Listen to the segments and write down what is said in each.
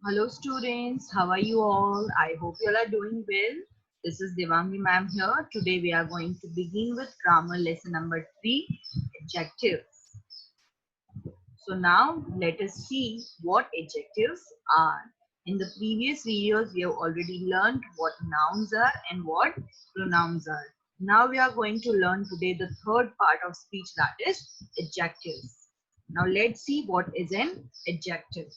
Hello students, how are you all? I hope you all are doing well. This is Devangi ma'am here. Today we are going to begin with grammar lesson number 3, adjectives. So now let us see what adjectives are. In the previous videos we have already learned what nouns are and what pronouns are. Now we are going to learn today the third part of speech, that is adjectives. Now let's see what is an adjective.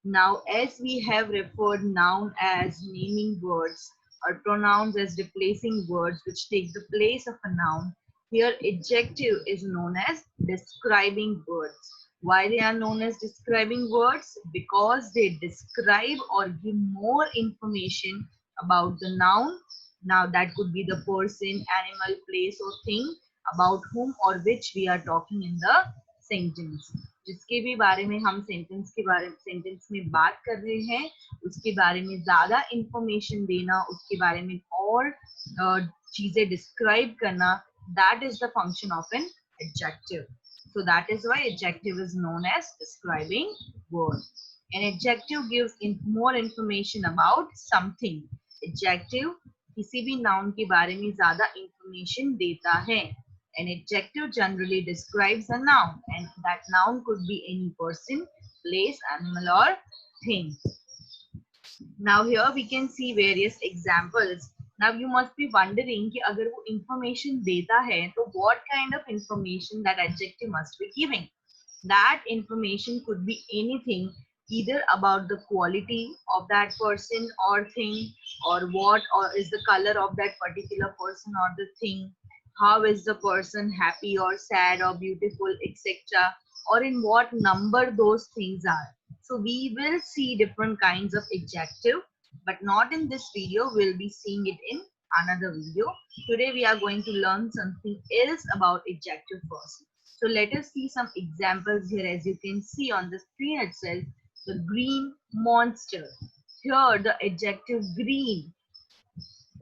Now, as we have referred noun as naming words or pronouns as replacing words which take the place of a noun, here adjective is known as describing words. Why they are known as describing words? Because they describe or give more information about the noun. Now that could be the person, animal, place or thing about whom or which we are talking in the sentence. जिसके भी बारे में हम sentence में बात कर रहे हैं उसके बारे में ज्यादा इंफॉर्मेशन देना, उसके बारे में और चीजें डिस्क्राइब करना, that is the function of an adjective. So that is why adjective is known as describing word. An adjective gives more information about something. Adjective किसी भी noun के बारे में ज्यादा information देता है. An adjective generally describes a noun, and that noun could be any person, place, animal, or thing. Now here we can see various examples. Now you must be wondering कि अगर वो information देता है तो what kind of information that adjective must be giving. That information could be anything, either about the quality of that person or thing, or what or is the color of that particular person or the thing, how is the person happy or sad or beautiful, etc., or in what number those things are. So we will see different kinds of adjective, but not in this video. We'll be seeing it in another video. Today we are going to learn something else about adjective first. So let us see some examples here. As you can see on the screen itself, the green monster. Here the adjective green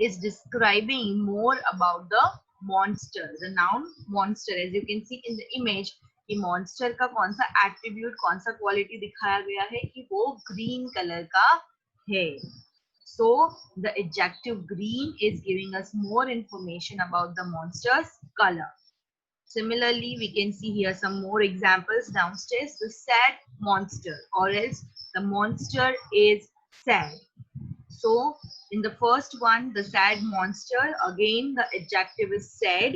is describing more about the monster, the noun monster. As you can see in the image, कि monster का कौन सा attribute, कौन सा quality दिखाया गया है कि वो green color का है. So the adjective green is giving us more information about the monster's color. Similarly, we can see here some more examples downstairs. The sad monster, or else the monster is sad. So in the first one, the sad monster, again the adjective is sad,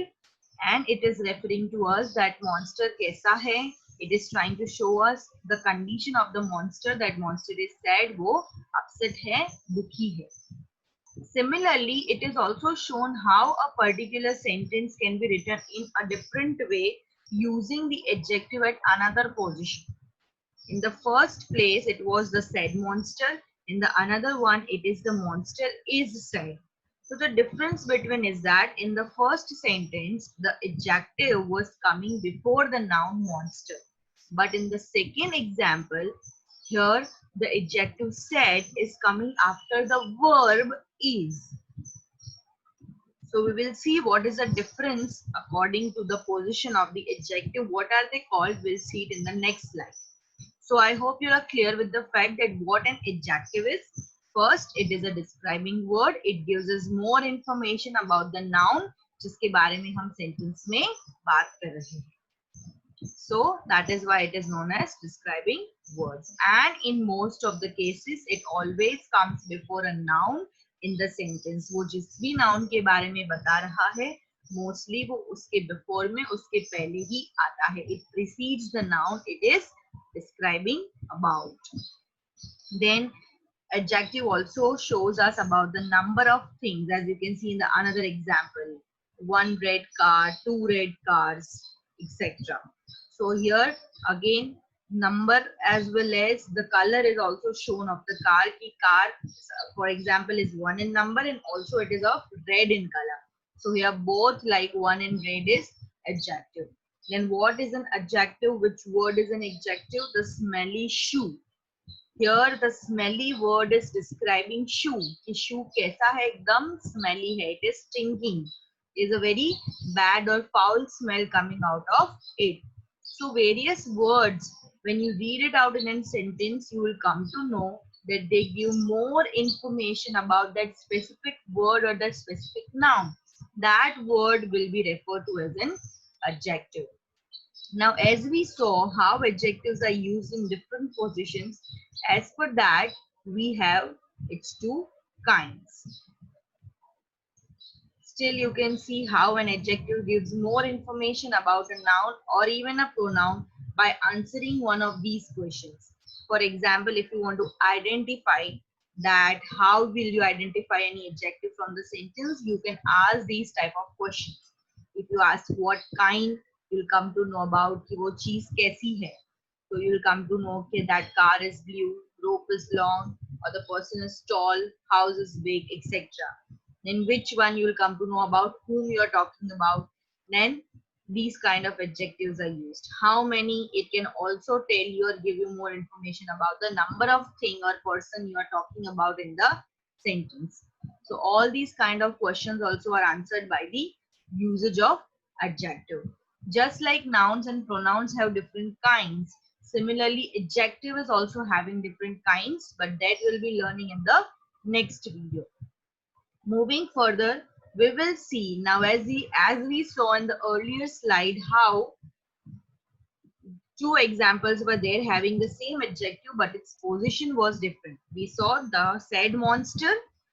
and it is referring to us that monster kaisa hai. It is trying to show us the condition of the monster, that monster is sad, wo upset hai, dukhi hai. Similarly, it is also shown how a particular sentence can be written in a different way using the adjective at another position. In the first place, it was the sad monster. In the another one, it is the monster is sad. So the difference between is that in the first sentence, the adjective was coming before the noun monster. But in the second example, here the adjective sad is coming after the verb is. So we will see what is the difference according to the position of the adjective. What are they called? We'll see it in the next slide. So I hope you are clear with the fact that what an adjective is. First, it is a describing word. It gives us more information about the noun जिसके बारे में हम sentence में बात कर रहे हैं. So that is why it is known as describing words. And in most of the cases, it always comes before a noun in the sentence. वो जिस भी noun के बारे में बता रहा है, mostly वो उसके before में, उसके पहले ही आता है. It precedes the noun. It is describing about. Then adjective also shows us about the number of things, as you can see in the another example. One red car, two red cars, etc. So here again number as well as the color is also shown of the car. Ki car, for example, is one in number and also it is of red in color. So here both like one in red is adjective. Then what is an adjective? Which word is an adjective? The smelly shoe. Here the smelly word is describing shoe. कि shoe कैसा है? एकदम smelly है. It is stinking. It is a very bad or foul smell coming out of it. So various words, when you read it out in a sentence, you will come to know that they give more information about that specific word or that specific noun. That word will be referred to as an adjective. Now, as we saw how adjectives are used in different positions, as per that, we have its two kinds. Still, you can see how an adjective gives more information about a noun or even a pronoun by answering one of these questions. For example, if you want to identify that, how will you identify any adjective from the sentence, you can ask these type of questions. If you ask what kind, you'll come to know about कि वो चीज कैसी है. So you'll come to know okay, that car is blue, rope is long, or the person is tall, house is big, etc. Then which one you will come to know about whom you are talking about. Then these kind of adjectives are used. How many, it can also tell you or give you more information about the number of thing or person you are talking about in the sentence. So all these kind of questions also are answered by the usage of adjective. Just like nouns and pronouns have different kinds, similarly adjective is also having different kinds, but that we'll be learning in the next video. Moving further, we will see now as we saw in the earlier slide how two examples were there having the same adjective but its position was different. We saw the sad monster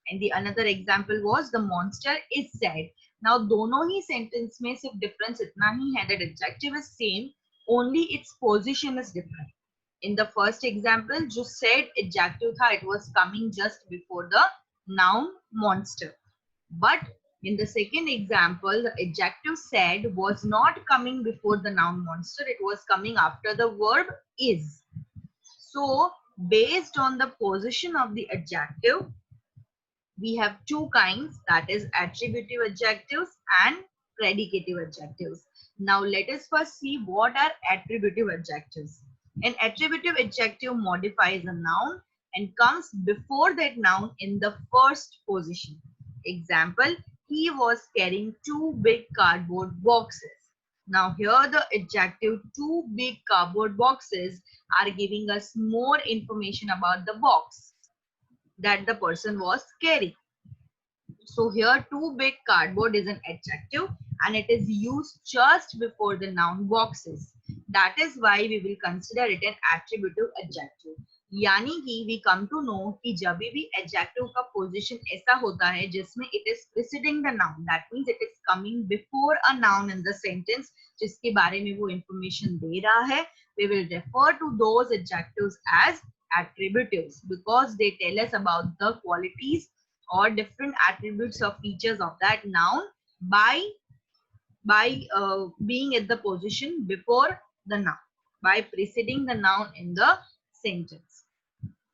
and the another example was the monster is sad. Now दोनों ही sentence में सिर्फ difference इतना ही है that adjective is same, only its position is different. In the first example, जो sad adjective था, it was coming just before the noun monster. But in the second example, the adjective sad was not coming before the noun monster. It was coming after the verb is. So, based on the position of the adjective, we have two kinds, that is attributive adjectives and predicative adjectives. Now, let us first see what are attributive adjectives. An attributive adjective modifies a noun and comes before that noun in the first position. Example, he was carrying two big cardboard boxes. Now here the adjective two big cardboard boxes are giving us more information about the box that the person was carrying. So here two big cardboard is an adjective and it is used just before the noun boxes. That is why we will consider it an attributive adjective. यानी कि we come to know कि जब भी adjective का position ऐसा होता है जिसमें it is preceding the noun, that means it is coming before a noun in the sentence जिसके बारे में वो information दे रहा है, we will refer to those adjectives as attributives because they tell us about the qualities or different attributes or features of that noun by being at the position before the noun, by preceding the noun in the sentence.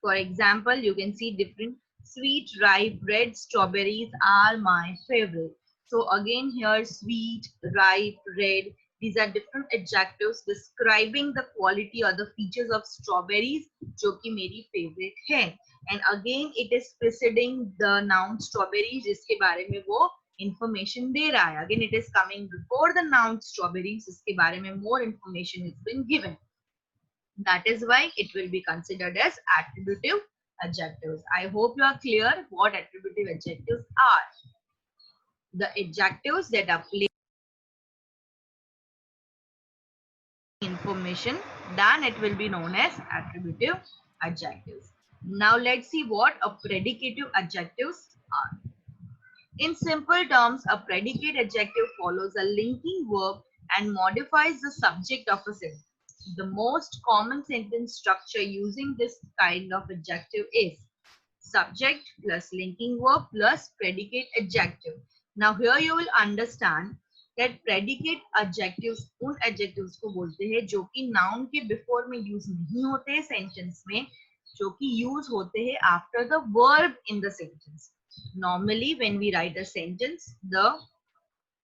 For example, you can see different sweet, ripe, red strawberries are my favorite. So again here sweet, ripe, red, these are different adjectives describing the quality or the features of strawberries जो कि मेरी favorite है. And again it is preceding the noun strawberries जिसके बारे में वो information दे रहा है. Again it is coming before the noun strawberries जिसके बारे में more information has been given. That is why it will be considered as attributive adjectives. I hope you are clear what attributive adjectives are. The adjectives that are placed information, then it will be known as attributive adjectives. Now let's see what a predicative adjectives are. In simple terms, a predicate adjective follows a linking verb and modifies the subject of a sentence. The most common sentence structure using this kind of adjective is subject plus linking verb plus predicate adjective. Now here you will understand that predicate adjectives उन adjectives को बोलते हैं जो कि noun के before में use नहीं होते sentence में, जो कि use होते हैं after the verb in the sentence. Normally when we write a sentence, the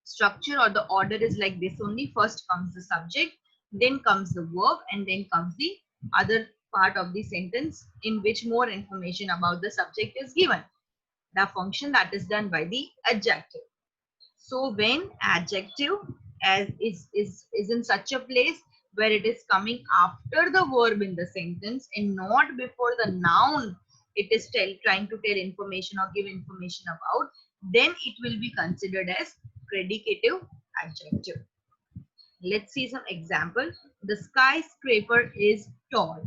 structure or the order is like this only. First comes the subject, then comes the verb, and then comes the other part of the sentence in which more information about the subject is given. The function that is done by the adjective. So when adjective is in such a place where it is coming after the verb in the sentence and not before the noun it is trying to tell information or give information about, then it will be considered as predicative adjective. Let's see some example. The skyscraper is tall.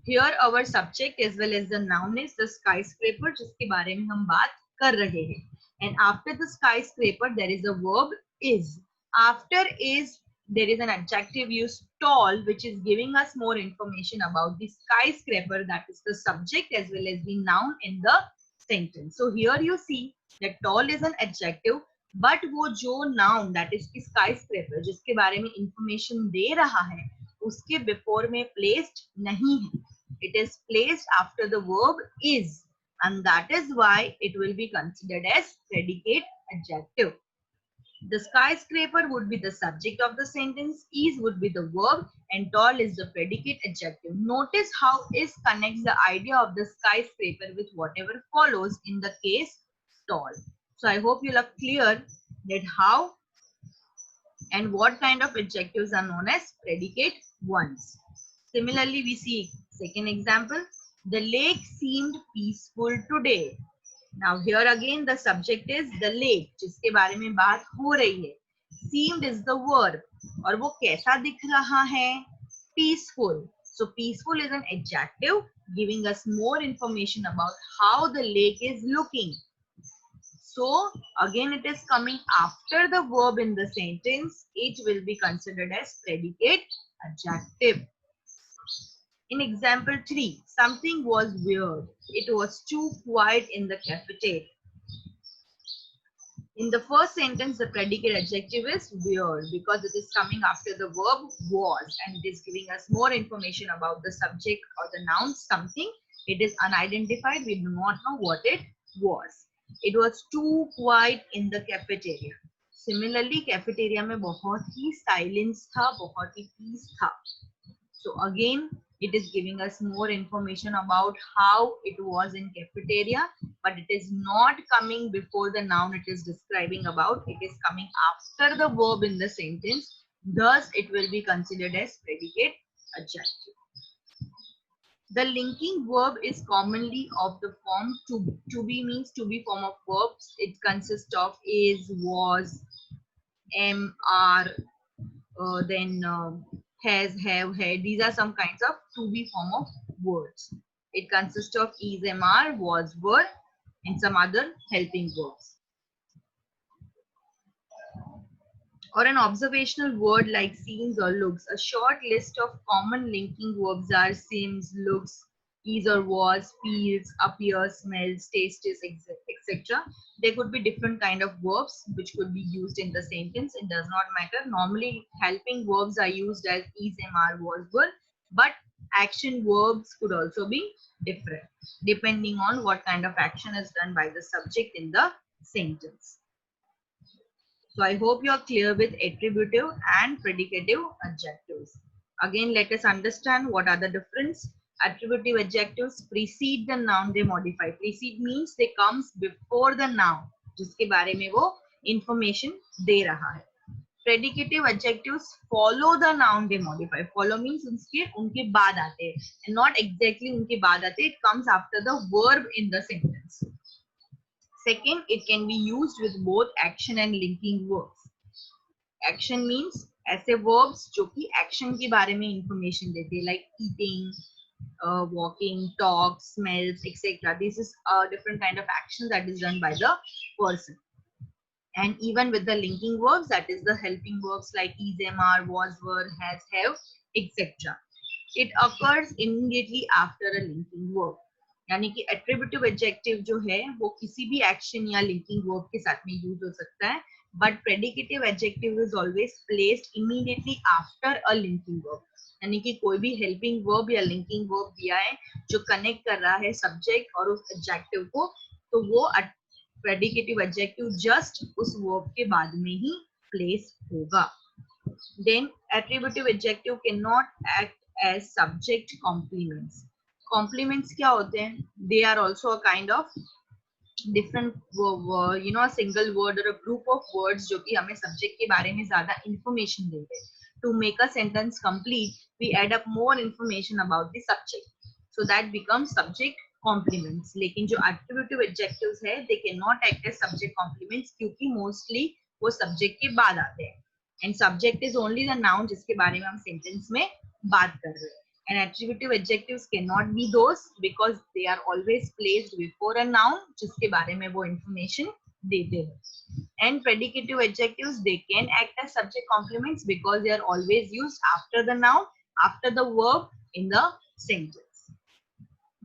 Here our subject as well as the noun is the skyscraper जिसके बारे में हम बात कर रहे हैं. And after the skyscraper there is a verb is. After is there is an adjective used tall, which is giving us more information about the skyscraper, that is the subject as well as the noun in the sentence. So here you see that tall is an adjective, but वो जो noun that is sky scraper जिसके बारे में information दे रहा है उसके before में placed नहीं है. It is placed after the verb is and that is why it will be considered as predicate adjective. The skyscraper would be the subject of the sentence, is would be the verb, and tall is the predicate adjective. Notice how is connects the idea of the skyscraper with whatever follows in the case tall. So I hope you are clear that how and what kind of adjectives are known as predicate ones. Similarly, we see second example. The lake seemed peaceful today. Now here again the subject is the lake जिसके बारे में बात हो रही है. Seemed is the verb और वो कैसा दिख रहा है? Peaceful. So peaceful is an adjective giving us more information about how the lake is looking. So again it is coming after the verb in the sentence. It will be considered as predicate adjective. In example 3, something was weird. It was too quiet in the cafeteria. In the first sentence, the predicate adjective is weird because it is coming after the verb was and it is giving us more information about the subject or the noun something. It is unidentified. We do not know what it was. It was too quiet in the cafeteria. Similarly, cafeteria में बहुत ही silence था, बहुत ही peace था. So again, it is giving us more information about how it was in cafeteria, but it is not coming before the noun it is describing about. It is coming after the verb in the sentence. Thus, it will be considered as predicate adjective. The linking verb is commonly of the form to be. To be means to be form of verbs. It consists of is, was, am, are, then has, have, had. These are some kinds of to be form of words. It consists of is, am, are, was, were, and some other helping verbs. Or an observational word like seems or looks. A short list of common linking verbs are seems, looks, is or was, feels, appears, smells, tastes, etc. There could be different kind of verbs which could be used in the sentence. It does not matter. Normally, helping verbs are used as is, am, are, was, were, but action verbs could also be different depending on what kind of action is done by the subject in the sentence. So I hope you are clear with attributive and predicative adjectives. Again, let us understand what are the difference. Attributive adjectives precede the noun, they modify. Precede means they comes before the noun, जिसके बारे में वो information दे रहा है. Predicative adjectives follow the noun, they modify. Follow means उनके बाद आते हैं, and not exactly उनके बाद आते. It comes after the verb in the sentence. Second, it can be used with both action and linking verbs. Action means ऐसे verbs जो कि action के बारे में information देते हैं, like eating, walking, talk, smells, etc. This is a different kind of action that is done by the person. And even with the linking verbs, that is the helping verbs like is, am, are, was, were, has, have, etc. It occurs immediately after a linking verb. यानी कि attributive adjective जो है वो किसी भी action या linking verb के साथ में use हो सकता है, but predicative adjective is always placed immediately after a linking verb. यानी कि कोई भी helping verb या linking verb दिया है जो connect कर रहा है subject और उस adjective को, तो वो predicative adjective just उस verb के बाद में ही place होगा. Then attributive adjective cannot act as subject complements. Complements क्या होते हैं? They are also a kind of different a single word or a group of words जो कि हमें subject के बारे में ज़्यादा information देते हैं. To make a sentence complete, we add up more information about the subject. So that becomes subject complements. लेकिन जो attributive adjectives है, they cannot act as subject complements क्योंकि mostly वो subject के बाद आते हैं. And subject is only the noun जिसके बारे में हम sentence में बात कर रहे हैं. And attributive adjectives cannot be those because they are always placed before a noun जिसके बारे में वो information देते हैं. And predicative adjectives, they can act as subject complements because they are always used after the noun, after the verb in the sentence.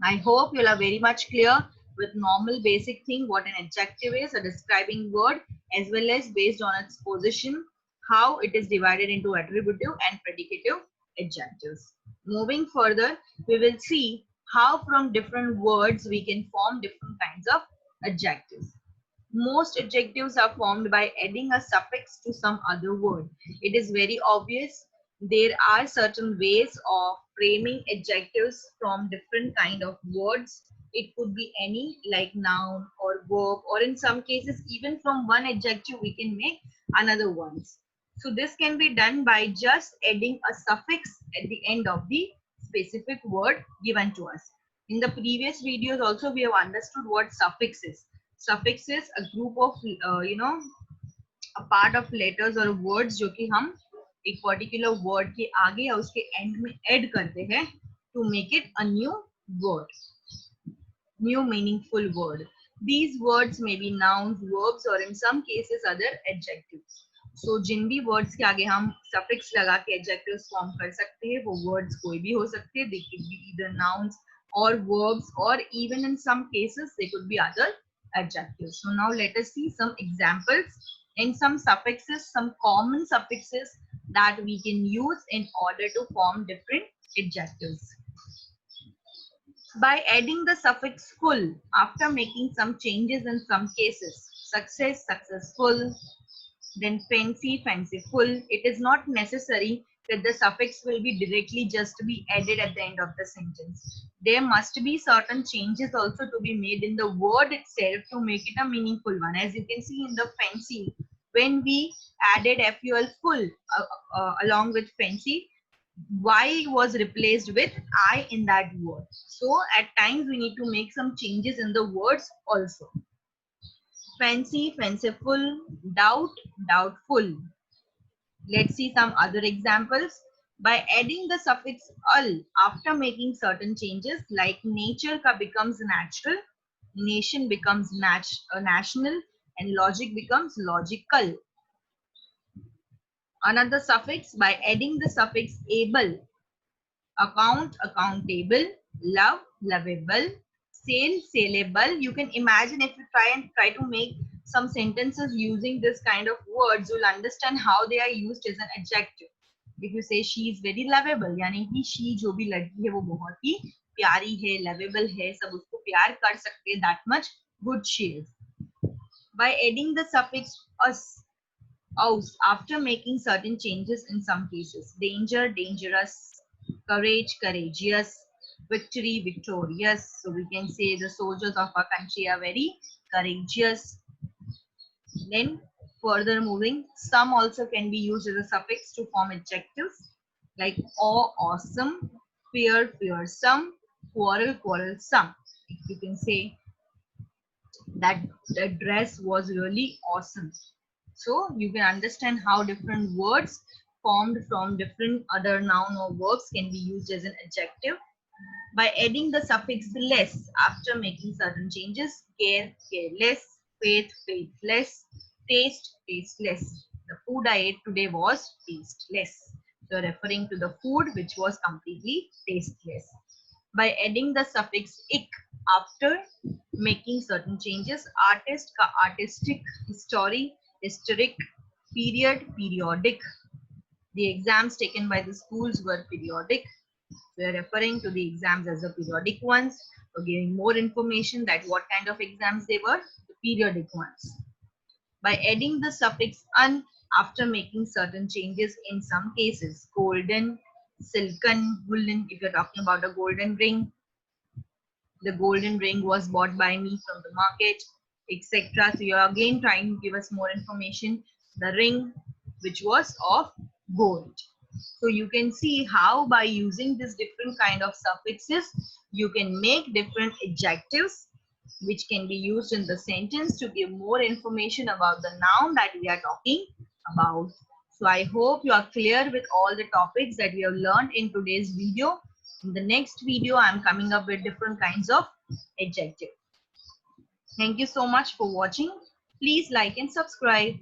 I hope you are very much clear with normal basic thing what an adjective is, a describing word, as well as based on its position, how it is divided into attributive and predicative adjectives. Moving further, we will see how from different words we can form different kinds of adjectives. Most adjectives are formed by adding a suffix to some other word. It is very obvious. There are certain ways of framing adjectives from different kind of words. It could be any like noun or verb, or in some cases even from one adjective we can make another ones. So this can be done by just adding a suffix at the end of the specific word given to us. In the previous videos also we have understood what suffix is. Suffix is a group of a part of letters or words जो कि हम एक particular word के आगे या उसके end में add करते हैं to make it a new word, new meaningful word. These words may be nouns, verbs, or in some cases other adjectives. So जिन भी words के आगे हम suffix लगा के adjectives form कर सकते हैं, वो words कोई भी हो सकते हैं. They could be either nouns or verbs, or even in some cases they could be other adjectives. So now let us see some examples and some suffixes, some common suffixes that we can use in order to form different adjectives. By adding the suffix full after making some changes in some cases, success, successful, then fancy, fanciful, it is not necessary that the suffix will be directly just to be added at the end of the sentence. There must be certain changes also to be made in the word itself to make it a meaningful one. As you can see in the fancy, when we added FUL full along with fancy, Y was replaced with I in that word. So at times we need to make some changes in the words also. Fancy, fanciful, doubt, doubtful. Let's see some other examples. By adding the suffix al after making certain changes, like nature ka becomes natural, nation becomes national, and logic becomes logical. Another suffix, by adding the suffix able, account, accountable, love, lovable, sale, saleable. You can imagine if you try to make some sentences using this kind of words, you'll understand how they are used as an adjective. If you say she is very lovable, यानी कि she जो भी लड़की है वो बहुत ही प्यारी है, lovable है, सब उसको प्यार कर सकते हैं, that much good she is. By adding the suffix us, aus after making certain changes in some cases, danger, dangerous, courage, courageous, victory, victorious. So we can say the soldiers of our country are very courageous. Then further moving, some also can be used as a suffix to form adjectives like awe, awesome, fear, fearsome, quarrel, quarrelsome. You can say that the dress was really awesome. So you can understand how different words formed from different other noun or verbs can be used as an adjective. By adding the suffix less after making certain changes, care, careless, faith, faithless, taste, tasteless. The food I ate today was tasteless. So referring to the food which was completely tasteless. By adding the suffix ik after making certain changes, artist ka artistic, story, historic, period, periodic. The exams taken by the schools were periodic. We are referring to the exams as the periodic ones. We're giving more information that what kind of exams they were, the periodic ones. By adding the suffix un after making certain changes in some cases, golden, silken, woolen, if you're talking about a golden ring, the golden ring was bought by me from the market, etc. So you're again trying to give us more information. The ring which was of gold. So you can see how by using this different kind of suffixes, you can make different adjectives which can be used in the sentence to give more information about the noun that we are talking about. So I hope you are clear with all the topics that we have learned in today's video. In the next video, I am coming up with different kinds of adjectives. Thank you so much for watching. Please like and subscribe.